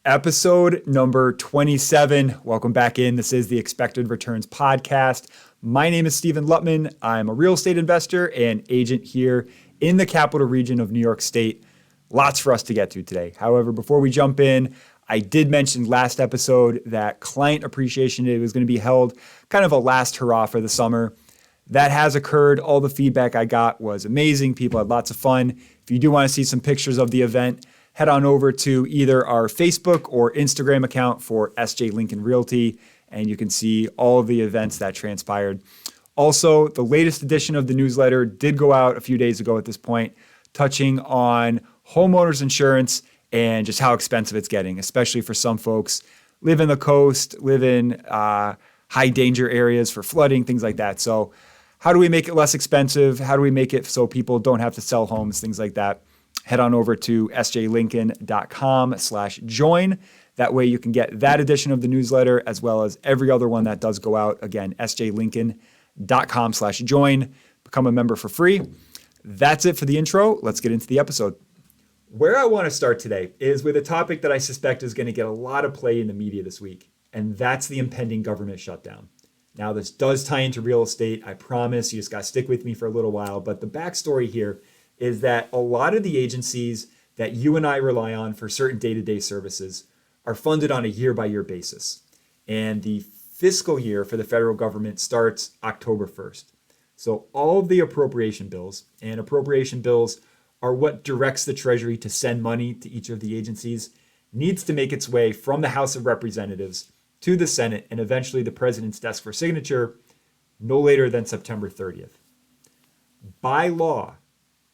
Episode number 27. Welcome back in. This is the Expected Returns Podcast. My name is Stephen Lutman. I'm a real estate investor and agent here in the capital region of New York State. Lots for us to get to today. However, before we jump in, I did mention last episode that Client Appreciation Day was going to be held, kind of a last hurrah for the summer. That has occurred. All the feedback I got was amazing. People had lots of fun. If you do want to see some pictures of the event, head on over to either our Facebook or Instagram account for SJ Lincoln Realty, and you can see all of the events that transpired. Also, the latest edition of the newsletter did go out a few days ago at this point, touching on homeowners insurance and just how expensive it's getting, especially for some folks live in the coast, live in high danger areas for flooding, things like that. So how do we make it less expensive? How do we make it so people don't have to sell homes, things like that? Head on over to sjlincoln.com/join. That way you can get that edition of the newsletter as well as every other one that does go out. Again, sjlincoln.com/join. Become a member for free. That's it for the intro. Let's get into the episode. Where I want to start today is with a topic that I suspect is going to get a lot of play in the media this week, and that's the impending government shutdown. Now, this does tie into real estate. I promise you just got to stick with me for a little while, but the backstory here is that a lot of the agencies that you and I rely on for certain day-to-day services are funded on a year-by-year basis. And the fiscal year for the federal government starts October 1st. So all of the appropriation bills, and appropriation bills are what directs the Treasury to send money to each of the agencies, needs to make its way from the House of Representatives to the Senate and eventually the President's desk for signature no later than September 30th. By law,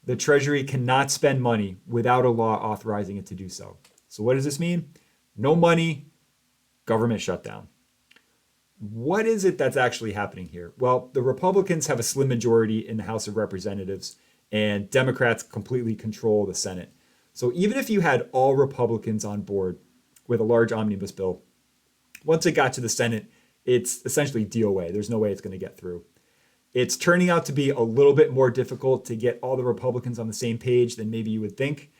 the Treasury cannot spend money without a law authorizing it to do so. So what does this mean? No money, government shutdown. What is it that's actually happening here? Well, the Republicans have a slim majority in the House of Representatives, and Democrats completely control the Senate. So even if you had all Republicans on board with a large omnibus bill, once it got to the Senate, it's essentially DOA. There's no way it's going to get through. It's turning out to be a little bit more difficult to get all the Republicans on the same page than maybe you would think.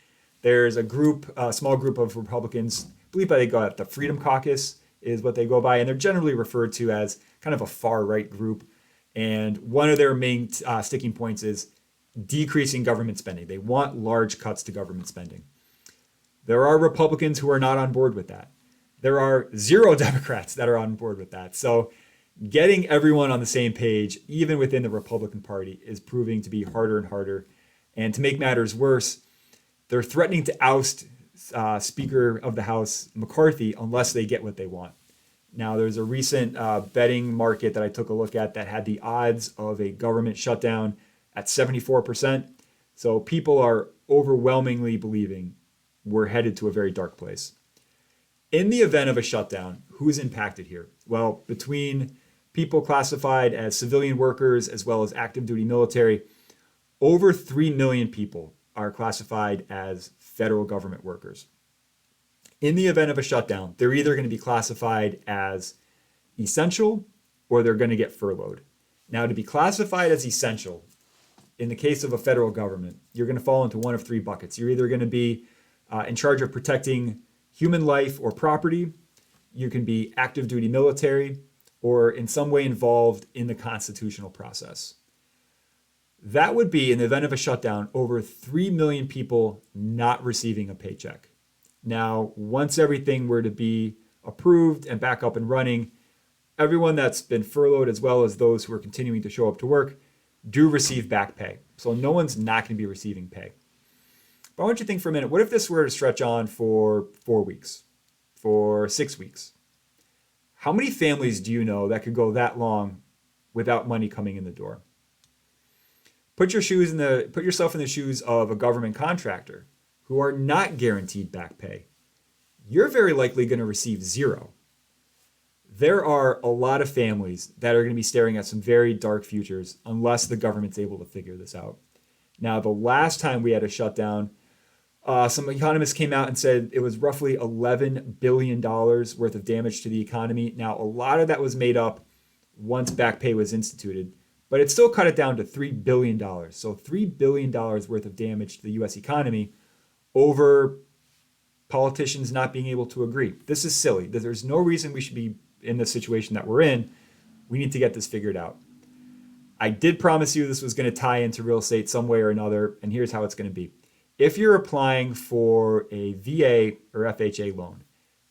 There's a small group of Republicans, I believe they go at the Freedom Caucus is what they go by, and they're generally referred to as kind of a far-right group. And one of their main sticking points is decreasing government spending. They want large cuts to government spending. There are Republicans who are not on board with that. There are zero Democrats that are on board with that. So getting everyone on the same page, even within the Republican Party, is proving to be harder and harder. And to make matters worse, they're threatening to oust Speaker of the House McCarthy unless they get what they want. Now, there's a recent betting market that I took a look at that had the odds of a government shutdown at 74%. So people are overwhelmingly believing we're headed to a very dark place. In the event of a shutdown, who's impacted here? Well, between people classified as civilian workers as well as active duty military, over 3 million people are classified as federal government workers. In the event of a shutdown, they're either going to be classified as essential or they're going to get furloughed. Now, to be classified as essential, in the case of a federal government, you're going to fall into one of three buckets. You're either going to be in charge of protecting human life or property, you can be active duty military, or in some way involved in the constitutional process. That would be, in the event of a shutdown, over 3 million people not receiving a paycheck. Now, once everything were to be approved and back up and running, everyone that's been furloughed, as well as those who are continuing to show up to work, do receive back pay. So no one's not going to be receiving pay. But I want you to think for a minute, what if this were to stretch on for 4 weeks, for 6 weeks? How many families do you know that could go that long without money coming in the door? Put yourself in the shoes of a government contractor who are not guaranteed back pay. You're very likely going to receive zero. There are a lot of families that are going to be staring at some very dark futures unless the government's able to figure this out. Now, the last time we had a shutdown, some economists came out and said it was roughly $11 billion worth of damage to the economy. Now, a lot of that was made up once back pay was instituted, but it still cut it down to $3 billion. So $3 billion worth of damage to the U.S. economy over politicians not being able to agree. This is silly. There's no reason we should be in the situation that we're in. We need to get this figured out. I did promise you this was going to tie into real estate some way or another, and here's how it's going to be. If you're applying for a VA or FHA loan,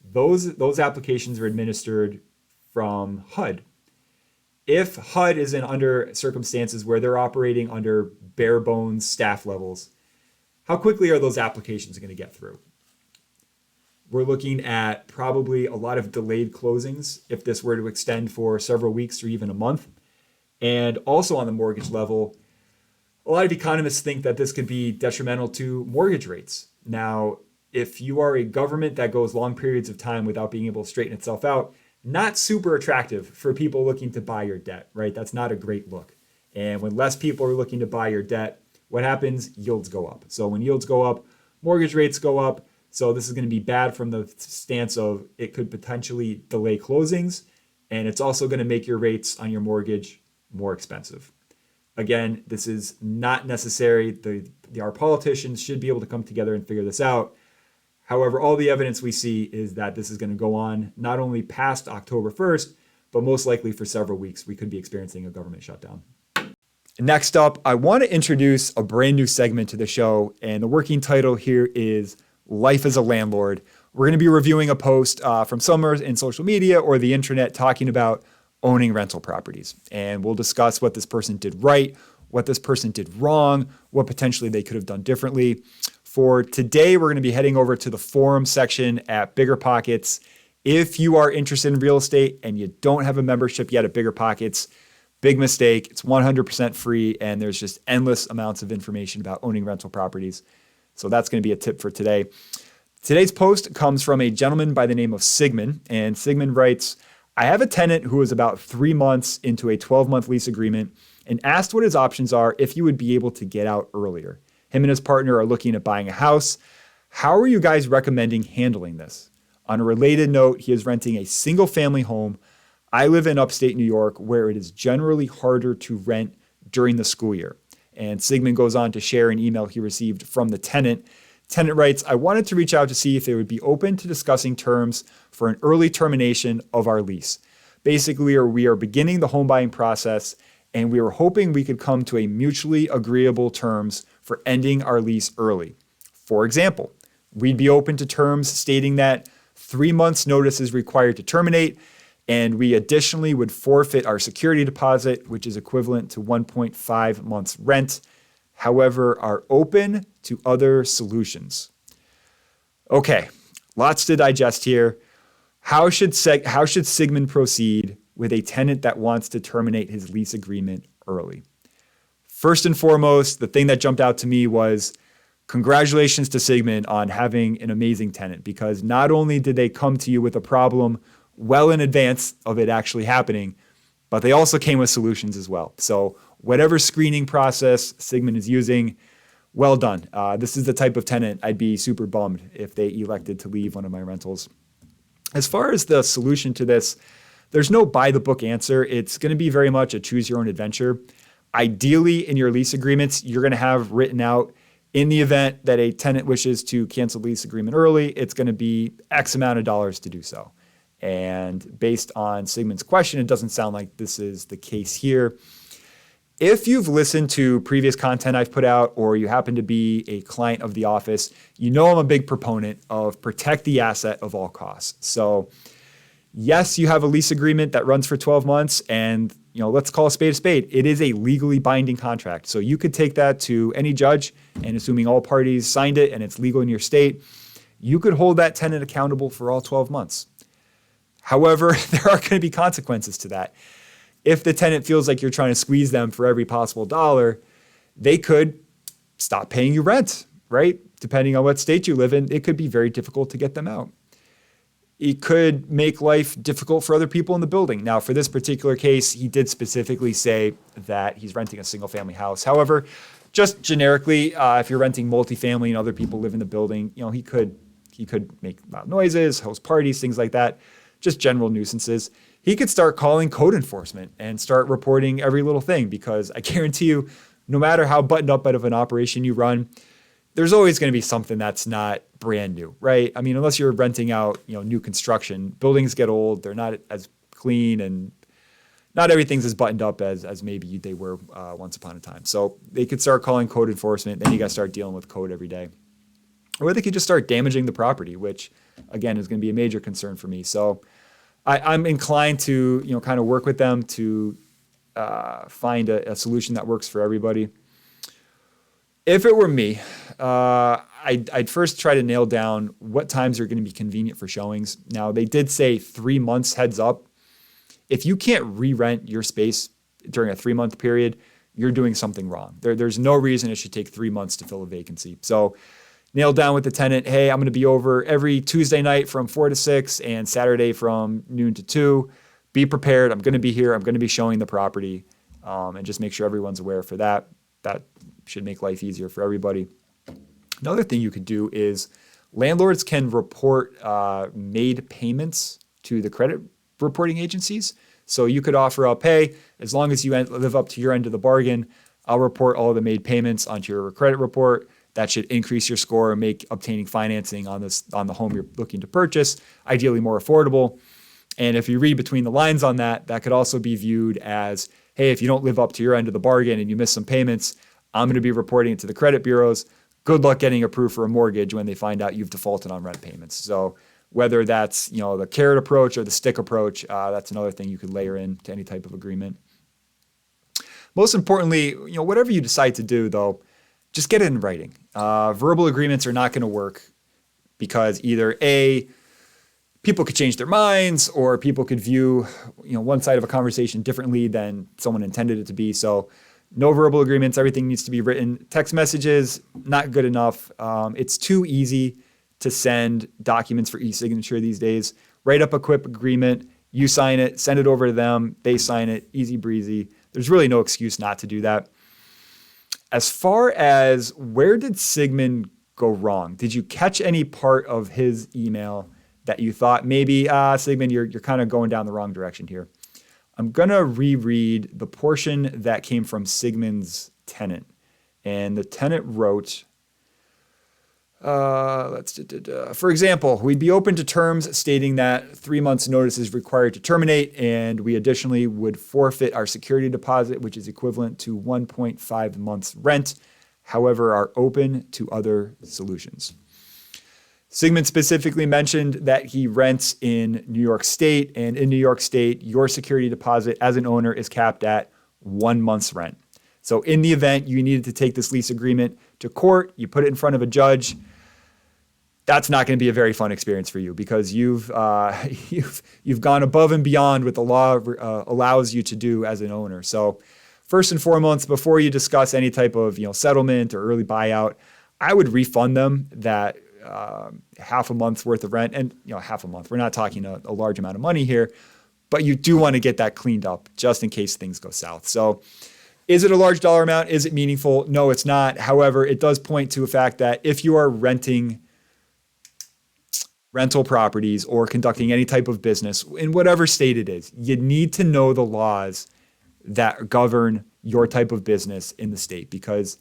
those applications are administered from HUD. If HUD is in under circumstances where they're operating under bare bones staff levels, how quickly are those applications going to get through? We're looking at probably a lot of delayed closings if this were to extend for several weeks or even a month. And also on the mortgage level, a lot of economists think that this could be detrimental to mortgage rates. Now, if you are a government that goes long periods of time without being able to straighten itself out, not super attractive for people looking to buy your debt, right? That's not a great look. And when less people are looking to buy your debt, what happens? Yields go up. So when yields go up, mortgage rates go up. So this is going to be bad from the stance of it could potentially delay closings, and it's also going to make your rates on your mortgage more expensive. Again, this is not necessary. Our politicians should be able to come together and figure this out. However, all the evidence we see is that this is going to go on not only past October 1st, but most likely for several weeks. We could be experiencing a government shutdown. Next up, I want to introduce a brand new segment to the show, and the working title here is Life as a Landlord. We're going to be reviewing a post from somewhere in social media or the internet talking about owning rental properties. And we'll discuss what this person did right, what this person did wrong, what potentially they could have done differently. For today, we're going to be heading over to the forum section at BiggerPockets. If you are interested in real estate and you don't have a membership yet at BiggerPockets, big mistake. It's 100% free, and there's just endless amounts of information about owning rental properties. So that's going to be a tip for today. Today's post comes from a gentleman by the name of Sigmund, and Sigmund writes, I have a tenant who is about 3 months into a 12-month lease agreement and asked what his options are if he would be able to get out earlier. Him and his partner are looking at buying a house. How are you guys recommending handling this? On a related note, he is renting a single-family home. I live in upstate New York, where it is generally harder to rent during the school year. And Sigmund goes on to share an email he received from the tenant. Tenant writes, I wanted to reach out to see if they would be open to discussing terms for an early termination of our lease. Basically, we are beginning the home buying process, and we were hoping we could come to a mutually agreeable terms for ending our lease early. For example, we'd be open to terms stating that 3 months notice is required to terminate, and we additionally would forfeit our security deposit, which is equivalent to 1.5 months rent. However, are open to other solutions. Okay, lots to digest here. How should Sigmund proceed with a tenant that wants to terminate his lease agreement early? First and foremost, the thing that jumped out to me was congratulations to Sigmund on having an amazing tenant, because not only did they come to you with a problem well in advance of it actually happening, but they also came with solutions as well. So whatever screening process Sigmund is using, well done. This is the type of tenant I'd be super bummed if they elected to leave one of my rentals. As far as the solution to this, there's no by-the-book answer. It's going to be very much a choose-your-own-adventure. Ideally, in your lease agreements, you're going to have written out, in the event that a tenant wishes to cancel the lease agreement early, it's going to be X amount of dollars to do so. And based on Sigmund's question, it doesn't sound like this is the case here. If you've listened to previous content I've put out, or you happen to be a client of the office, you know I'm a big proponent of protect the asset of all costs. So yes, you have a lease agreement that runs for 12 months, and let's call a spade. It is a legally binding contract. So you could take that to any judge, and assuming all parties signed it and it's legal in your state, you could hold that tenant accountable for all 12 months. However, there are going to be consequences to that. If the tenant feels like you're trying to squeeze them for every possible dollar, they could stop paying you rent, right? Depending on what state you live in, it could be very difficult to get them out. It could make life difficult for other people in the building. Now, for this particular case, he did specifically say that he's renting a single-family house. However, just generically, if you're renting multifamily and other people live in the building, he could make loud noises, host parties, things like that, just general nuisances. He could start calling code enforcement and start reporting every little thing, because I guarantee you, no matter how buttoned up out of an operation you run, there's always going to be something that's not brand new, right? I mean, unless you're renting out, new construction, buildings get old, they're not as clean, and not everything's as buttoned up as maybe they were once upon a time. So they could start calling code enforcement, then you got to start dealing with code every day. Or they could just start damaging the property, which again is going to be a major concern for me. So I'm inclined to, kind of work with them to find a solution that works for everybody. If it were me, I'd first try to nail down what times are going to be convenient for showings. Now, they did say 3 months heads up. If you can't re-rent your space during a 3-month period, you're doing something wrong. There's no reason it should take 3 months to fill a vacancy. So nail down with the tenant, hey, I'm going to be over every Tuesday night from 4 to 6 and Saturday from noon to 2. Be prepared. I'm going to be here. I'm going to be showing the property, and just make sure everyone's aware for that. That should make life easier for everybody. Another thing you could do is landlords can report made payments to the credit reporting agencies. So you could offer up, hey, as long as you live up to your end of the bargain, I'll report all the made payments onto your credit report. That should increase your score and make obtaining financing on the home you're looking to purchase ideally more affordable. And if you read between the lines on that, that could also be viewed as, hey, if you don't live up to your end of the bargain and you miss some payments, I'm going to be reporting it to the credit bureaus. Good luck getting approved for a mortgage when they find out you've defaulted on rent payments. So whether that's, the carrot approach or the stick approach, that's another thing you could layer in to any type of agreement. Most importantly, whatever you decide to do, though, just get it in writing. Verbal agreements are not going to work because either A, people could change their minds, or people could view, one side of a conversation differently than someone intended it to be. So no verbal agreements. Everything needs to be written. Text messages, not good enough. It's too easy to send documents for e-signature these days. Write up a quick agreement. You sign it, send it over to them. They sign it. Easy breezy. There's really no excuse not to do that. As far as where did Sigmund go wrong? Did you catch any part of his email that you thought maybe, Sigmund, you're kind of going down the wrong direction here? I'm going to reread the portion that came from Sigmund's tenant. And the tenant wrote, for example, we'd be open to terms stating that 3 months notice is required to terminate, and we additionally would forfeit our security deposit, which is equivalent to 1.5 months rent, however, are open to other solutions. Sigmund specifically mentioned that he rents in New York State, and in New York State, your security deposit as an owner is capped at 1 month's rent. So in the event you needed to take this lease agreement to court, you put it in front of a judge, that's not going to be a very fun experience for you because you've gone above and beyond what the law allows you to do as an owner. So first and foremost, before you discuss any type of settlement or early buyout, I would refund them that half a month's worth of rent. And half a month, we're not talking a large amount of money here, but you do want to get that cleaned up just in case things go south. So is it a large dollar amount? Is it meaningful? No, it's not. However, it does point to a fact that if you are renting rental properties or conducting any type of business in whatever state it is, you need to know the laws that govern your type of business in the state, because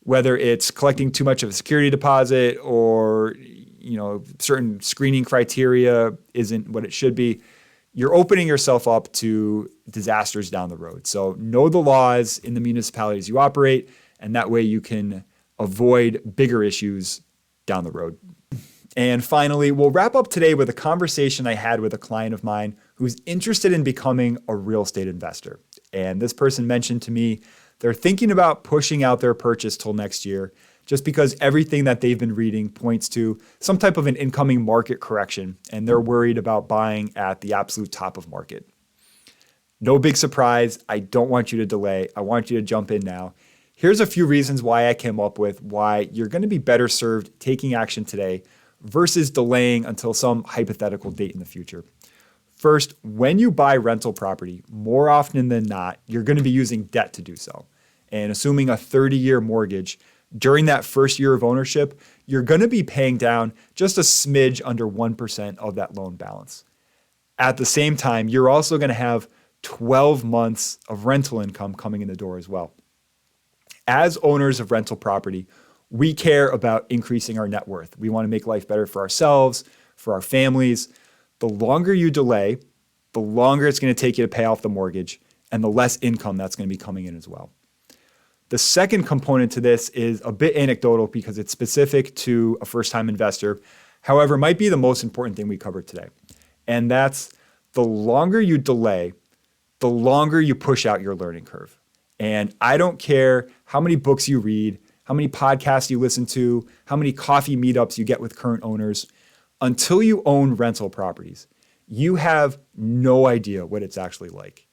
whether it's collecting too much of a security deposit or certain screening criteria isn't what it should be, you're opening yourself up to disasters down the road. So know the laws in the municipalities you operate, and that way you can avoid bigger issues down the road. And finally, we'll wrap up today with a conversation I had with a client of mine who's interested in becoming a real estate investor. And this person mentioned to me they're thinking about pushing out their purchase till next year, just because everything that they've been reading points to some type of an incoming market correction, and they're worried about buying at the absolute top of market. No big surprise. I don't want you to delay. I want you to jump in now. Here's a few reasons why I came up with why you're going to be better served taking action today versus delaying until some hypothetical date in the future. First, when you buy rental property, more often than not, you're going to be using debt to do so. And assuming a 30-year mortgage, during that first year of ownership, you're going to be paying down just a smidge under 1% of that loan balance. At the same time, you're also going to have 12 months of rental income coming in the door as well. As owners of rental property, We care about increasing our net worth. We want to make life better for ourselves, for our families. The longer you delay, the longer it's going to take you to pay off the mortgage, and the less income that's going to be coming in as well. The second component to this is a bit anecdotal because it's specific to a first-time investor. However, it might be the most important thing we covered today. And that's the longer you delay, the longer you push out your learning curve. And I don't care how many books you read, how many podcasts you listen to, how many coffee meetups you get with current owners. Until you own rental properties, you have no idea what it's actually like.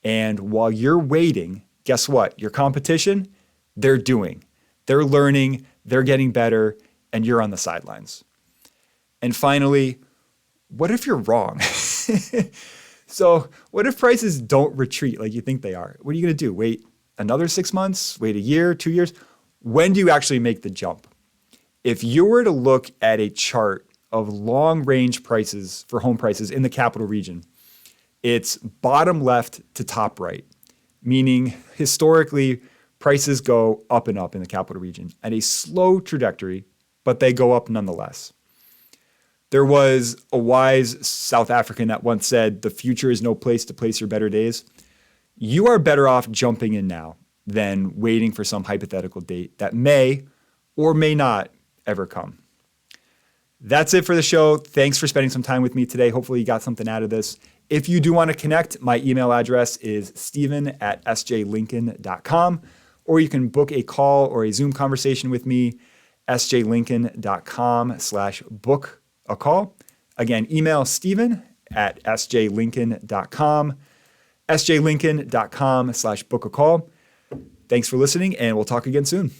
And while you're waiting, guess what? Your competition, they're doing. They're learning, they're getting better, and you're on the sidelines. And finally, what if you're wrong? So what if prices don't retreat like you think they are? What are you going to do? Wait another 6 months? Wait a year, 2 years? When do you actually make the jump? If you were to look at a chart of long-range prices for home prices in the capital region, it's bottom left to top right, meaning historically prices go up and up in the capital region at a slow trajectory, but they go up nonetheless. There was a wise South African that once said, "The future is no place to place your better days." You are better off jumping in now than waiting for some hypothetical date that may or may not ever come. That's it for the show. Thanks for spending some time with me today. Hopefully you got something out of this. If you do want to connect, my email address is steven@sjlincoln.com, or you can book a call or a Zoom conversation with me, sjlincoln.com/book a call. Again, email steven@sjlincoln.com, sjlincoln.com/book a call. Thanks for listening, and we'll talk again soon.